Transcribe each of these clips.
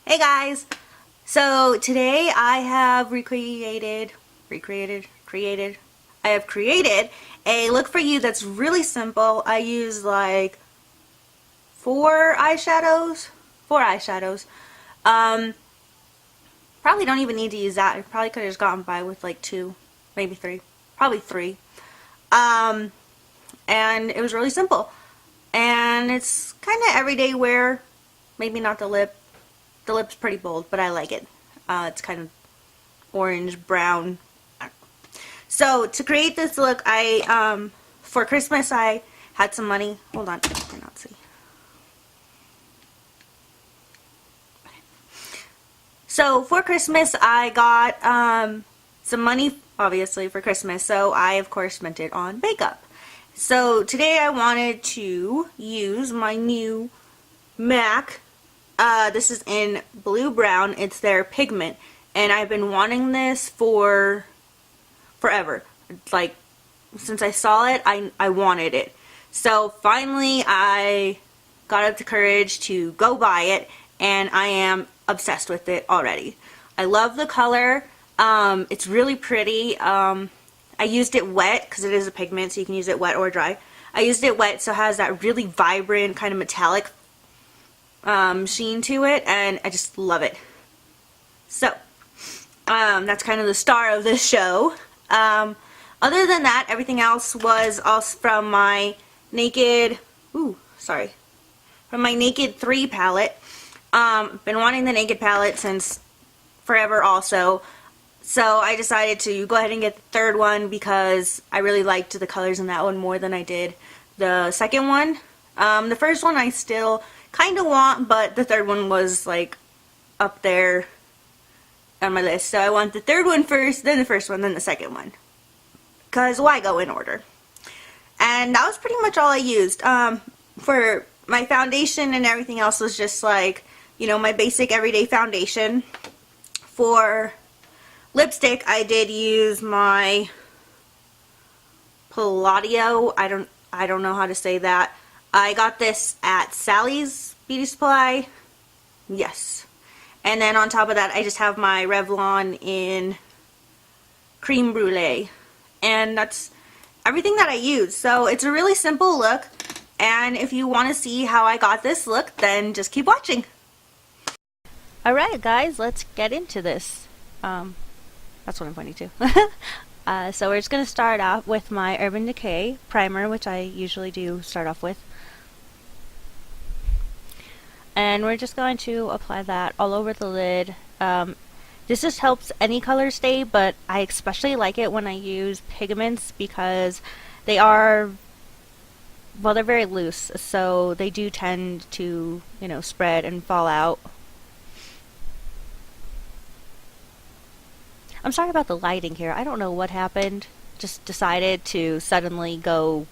Hey guys! So today I have I have created a look for you that's really simple. I use like four eyeshadows. Um, Probably don't even need to use that. I probably could have just gotten by with like two, maybe three. Probably three. Um, and it was really simple. And it's kind of everyday wear. Maybe not the lip. The lip's pretty bold, but I like it. It's kind of orange, brown. So to create this look, for Christmas I had some money. Hold on, I cannot see. So for Christmas I got some money, obviously, for Christmas. So I of course spent it on makeup. So today I wanted to use my new MAC. This is in blue brown. It's their pigment, and I've been wanting this for forever. Like, since I saw it, I wanted it. So finally I got up the courage to go buy it, and I am obsessed with it already. I love the color. It's really pretty. I used it wet because it is a pigment, so you can use it wet or dry. I used it wet, so it has that really vibrant kind of metallic sheen to it, and I just love it. So that's kind of the star of this show. Other than that, everything else was also from my Naked, from my Naked 3 palette. Been wanting the Naked palette since forever also. So I decided to go ahead and get the third one because I really liked the colors in that one more than I did the second one. The first one I still kind of want, but the third one was like up there on my list. So I want the third one first, then the first one, then the second one. Because why go in order? And that was pretty much all I used. For my foundation and everything else was just like, you know, my basic everyday foundation. For lipstick, I did use my Palladio. I don't know how to say that. I got this at Sally's Beauty Supply. Yes. And then on top of that, I just have my Revlon in Cream Brulee. And that's everything that I use. So it's a really simple look. And if you want to see how I got this look, then just keep watching. Alright guys, let's get into this. That's what I'm pointing to. So we're just going to start off with my Urban Decay primer, which I usually do start off with. And we're just going to apply that all over the lid. This just helps any color stay, but I especially like it when I use pigments because they are, well, they're very loose, so they do tend to, you know, spread and fall out. I'm sorry about the lighting here. I don't know what happened. Just decided to suddenly go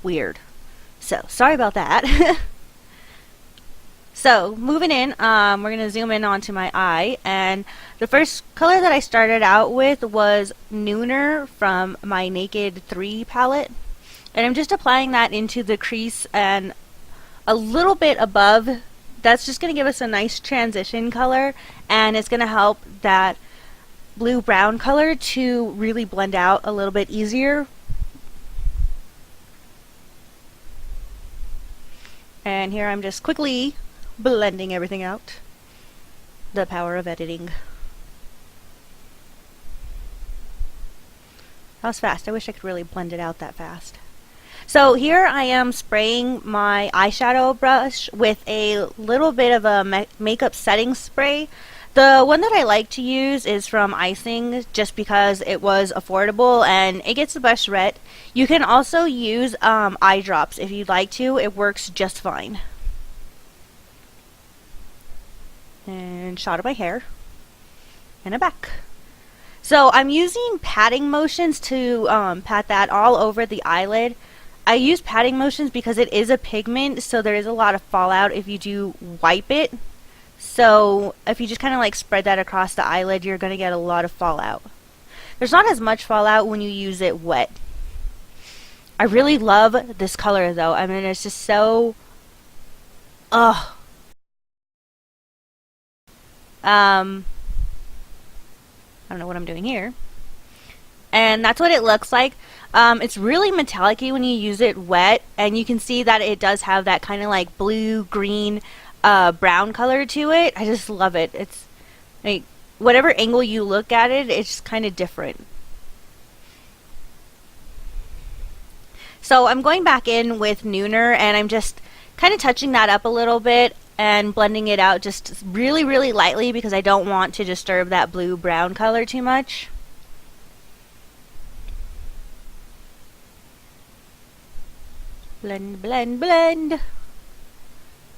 weird. So, sorry about that. So, moving in, we're going to zoom in onto my eye, and the first color that I started out with was Nooner from my Naked 3 palette. And I'm just applying that into the crease and a little bit above. That's just going to give us a nice transition color, and it's going to help that blue-brown color to really blend out a little bit easier. And here I'm just quickly blending everything out. The power of editing. That was fast. I wish I could really blend it out that fast. So here I am spraying my eyeshadow brush with a little bit of a makeup setting spray. The one that I like to use is from Icing, just because it was affordable and it gets the best red. You can also use eye drops if you'd like to. It works just fine. And shot of my hair and a back. So I'm using patting motions to pat that all over the eyelid. I use patting motions because it is a pigment, so there is a lot of fallout if you do wipe it. So if you just kind of like spread that across the eyelid, you're going to get a lot of fallout. There's not as much fallout when you use it wet. I really love this color though. I mean, it's just so... Ugh. I don't know what I'm doing here. And that's what it looks like. It's really metallic-y when you use it wet, and you can see that it does have that kind of like blue, green, brown color to it. I just love it. It's like whatever angle you look at it, it's kind of different. So I'm going back in with Nooner, and I'm just kind of touching that up a little bit and blending it out just really, really lightly because I don't want to disturb that blue-brown color too much. Blend, blend, blend.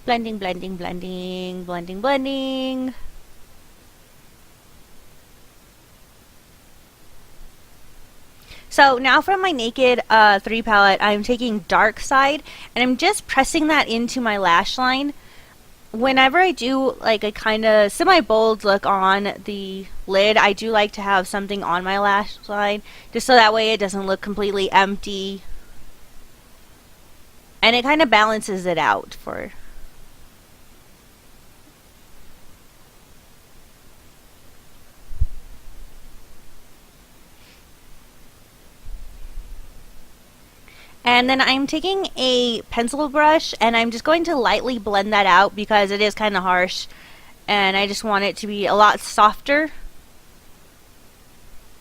Blending, blending, blending, blending, blending. So now for my Naked 3 palette, I'm taking Dark Side, and I'm just pressing that into my lash line. Whenever I do like a kind of semi-bold look on the lid, I do like to have something on my lash line, just so that way it doesn't look completely empty. And it kind of balances it out for... And then I'm taking a pencil brush and I'm just going to lightly blend that out because it is kind of harsh and I just want it to be a lot softer.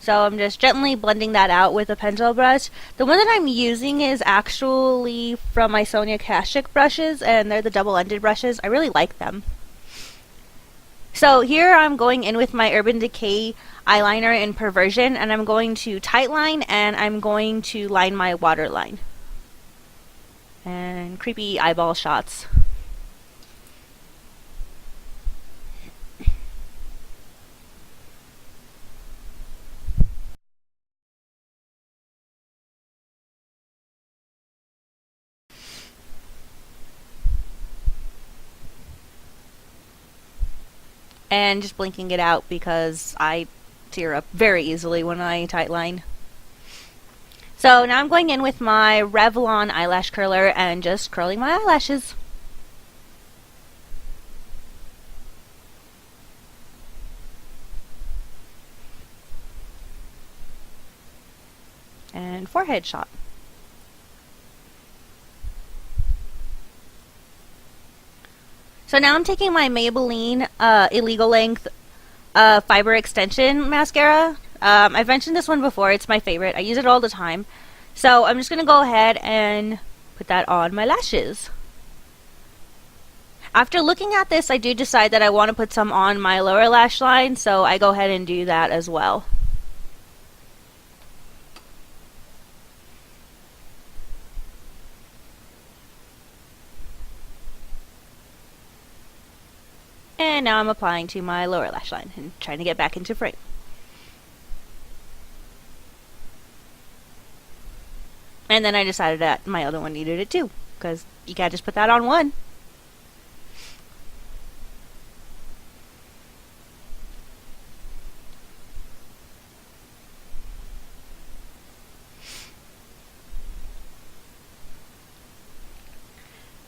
So I'm just gently blending that out with a pencil brush. The one that I'm using is actually from my Sonia Kashuk brushes, and they're the double-ended brushes. I really like them. So here I'm going in with my Urban Decay eyeliner in Perversion, and I'm going to tightline and I'm going to line my waterline. And creepy eyeball shots. And just blinking it out because I tear up very easily when I tightline. So now I'm going in with my Revlon eyelash curler and just curling my eyelashes. And forehead shot. So now I'm taking my Maybelline Illegal Length Fiber Extension Mascara. I've mentioned this one before. It's my favorite. I use it all the time. So I'm just going to go ahead and put that on my lashes. After looking at this, I do decide that I want to put some on my lower lash line, so I go ahead and do that as well. And now I'm applying to my lower lash line and trying to get back into frame. And then I decided that my other one needed it too, because you can't just put that on one.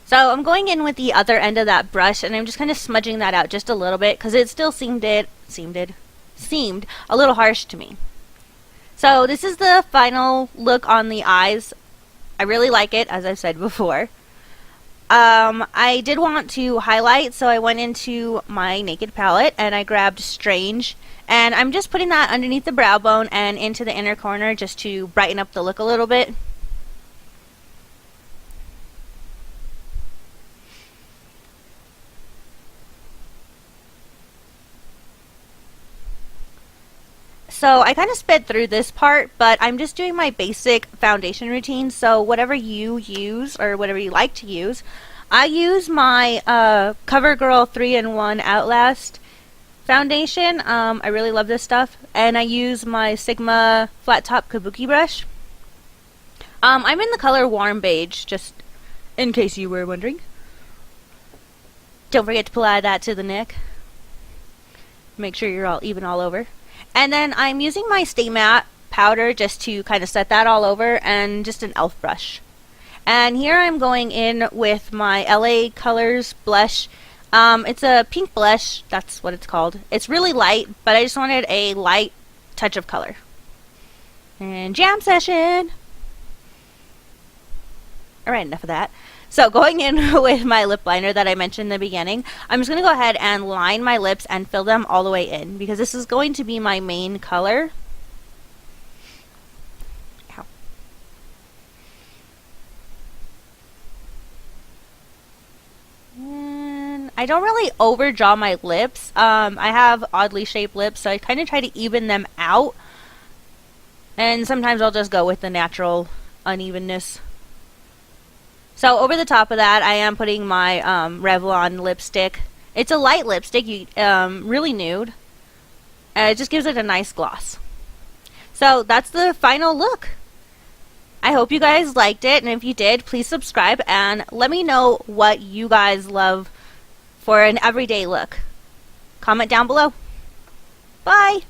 So I'm going in with the other end of that brush and I'm just kind of smudging that out just a little bit because it still seemed a little harsh to me. So this is the final look on the eyes. I really like it, as I've said before. I did want to highlight, so I went into my Naked palette and I grabbed Strange. And I'm just putting that underneath the brow bone and into the inner corner just to brighten up the look a little bit. So I kind of sped through this part, but I'm just doing my basic foundation routine. So whatever you use or whatever you like to use, I use my CoverGirl 3-in-1 Outlast foundation. I really love this stuff, and I use my Sigma flat top kabuki brush. I'm in the color Warm Beige, just in case you were wondering. Don't forget to apply that to the neck. Make sure you're all even all over. And then I'm using my Stay Matte powder just to kind of set that all over, and just an e.l.f. brush. And here I'm going in with my LA Colors blush It's a pink blush, that's what it's called. It's really light, but I just wanted a light touch of color. And jam session! Alright, enough of that. So going in with my lip liner that I mentioned in the beginning, I'm just going to go ahead and line my lips and fill them all the way in, because this is going to be my main color. Ow. And I don't really overdraw my lips. I have oddly shaped lips, so I kind of try to even them out. And sometimes I'll just go with the natural unevenness. So over the top of that, I am putting my Revlon lipstick. It's a light lipstick, really nude. It just gives it a nice gloss. So that's the final look. I hope you guys liked it, and if you did, please subscribe and let me know what you guys love for an everyday look. Comment down below. Bye!